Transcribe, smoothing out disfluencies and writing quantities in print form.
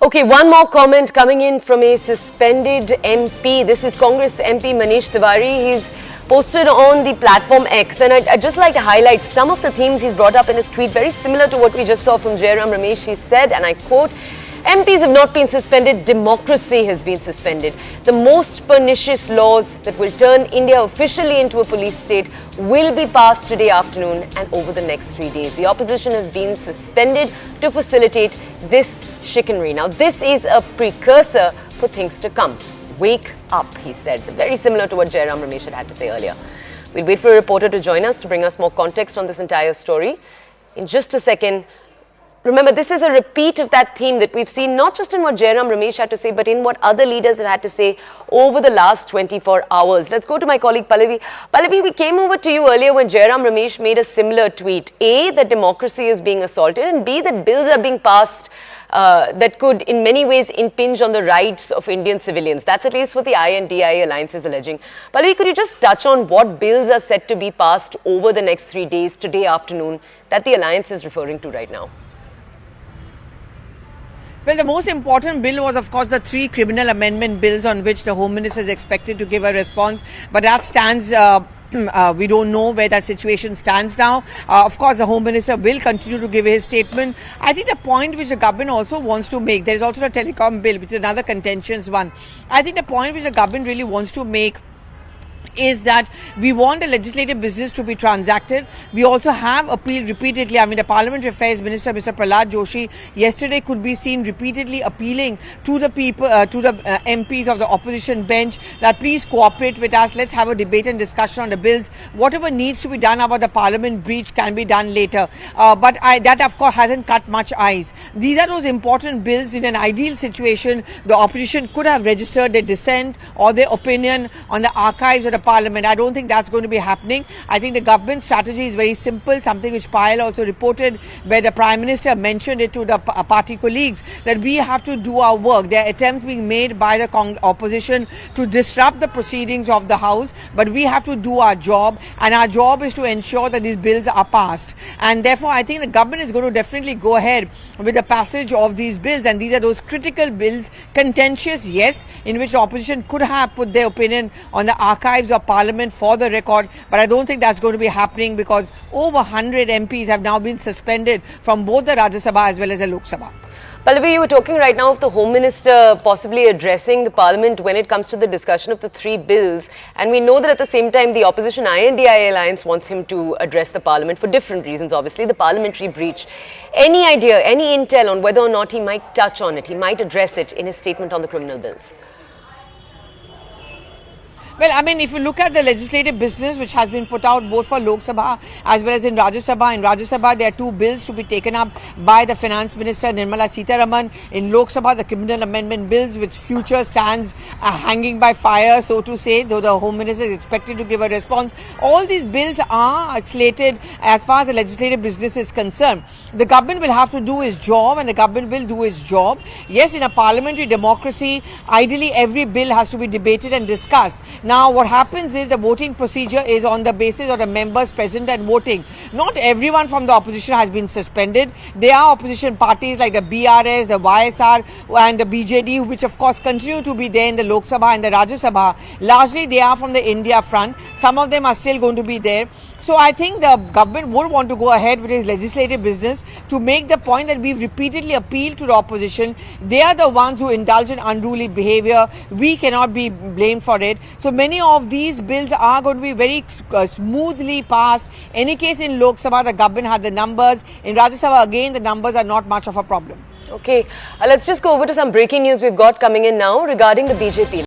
Okay, one more comment coming in from a suspended MP. This is Congress MP Manish Tewari. He's posted on the platform X, and I'd just like to highlight some of the themes he's brought up in his tweet, very similar to what we just saw from Jairam Ramesh. He said, and I quote, MPs have not been suspended, democracy has been suspended. The most pernicious laws that will turn India officially into a police state will be passed today afternoon and over the next 3 days. The opposition has been suspended to facilitate this chicanery. Now, this is a precursor for things to come. Wake up, he said. Very similar to what Jairam Ramesh had to say earlier. We'll wait for a reporter to join us to bring us more context on this entire story. In just a second, remember, this is a repeat of that theme that we've seen not just in what Jairam Ramesh had to say, but in what other leaders have had to say over the last 24 hours. Let's go to my colleague Pallavi. Pallavi, we came over to you earlier when Jairam Ramesh made a similar tweet. A, that democracy is being assaulted, and B, that bills are being passed that could in many ways impinge on the rights of Indian civilians. That's at least what the INDIA alliance is alleging. Pallavi, could you just touch on what bills are set to be passed over the next 3 days, today afternoon, that the alliance is referring to right now? Well, the most important bill was, of course, the 3 criminal amendment bills on which the Home Minister is expected to give a response. But that stands, we don't know where that situation stands now. Of course, the Home Minister will continue to give his statement. I think the point which the government also wants to make, there is also a telecom bill, which is another contentious one. I think the point which the government really wants to make is that we want the legislative business to be transacted. We also have appealed repeatedly. I mean, the Parliamentary Affairs Minister, Mr. Prahlad Joshi, yesterday could be seen repeatedly appealing to the people, to the MPs of the opposition bench that please cooperate with us. Let's have a debate and discussion on the bills. Whatever needs to be done about the Parliament breach can be done later. But that, of course, hasn't cut much ice. These are those important bills. In an ideal situation, the opposition could have registered their dissent or their opinion on the archives of the Parliament. I don't think that's going to be happening. I think the government strategy is very simple, something which Payal also reported, where the Prime Minister mentioned it to the party colleagues, that we have to do our work. There are attempts being made by the opposition to disrupt the proceedings of the House, but we have to do our job, and our job is to ensure that these bills are passed. And therefore, I think the government is going to definitely go ahead with the passage of these bills, and these are those critical bills, contentious, yes, in which the opposition could have put their opinion on the archives of Parliament for the record, but I don't think that's going to be happening because over 100 MPs have now been suspended from both the Rajya Sabha as well as the Lok Sabha. Pallavi, you were talking right now of the Home Minister possibly addressing the Parliament when it comes to the discussion of the 3 bills, and we know that at the same time the opposition INDIA alliance wants him to address the Parliament for different reasons, obviously, the parliamentary breach. Any idea, any intel on whether or not he might touch on it, he might address it in his statement on the criminal bills? Well, I mean, if you look at the legislative business which has been put out both for Lok Sabha as well as in Rajya Sabha, there are 2 bills to be taken up by the Finance Minister Nirmala Sitharaman. In Lok Sabha, the criminal amendment bills with future stands hanging by fire, so to say, though the Home Minister is expected to give a response. All these bills are slated as far as the legislative business is concerned. The government will have to do its job, and the government will do its job. Yes, in a parliamentary democracy, ideally every bill has to be debated and discussed. Now, what happens is the voting procedure is on the basis of the members present and voting. Not everyone from the opposition has been suspended. There are opposition parties like the BRS, the YSR and the BJD, which of course continue to be there in the Lok Sabha and the Rajya Sabha. Largely they are from the India front. Some of them are still going to be there. So I think the government would want to go ahead with its legislative business to make the point that we've repeatedly appealed to the opposition. They are the ones who indulge in unruly behavior. We cannot be blamed for it. So many of these bills are going to be very smoothly passed. Any case in Lok Sabha, the government had the numbers. In Rajya Sabha, again, the numbers are not much of a problem. Okay, let's just go over to some breaking news we've got coming in now regarding the BJP.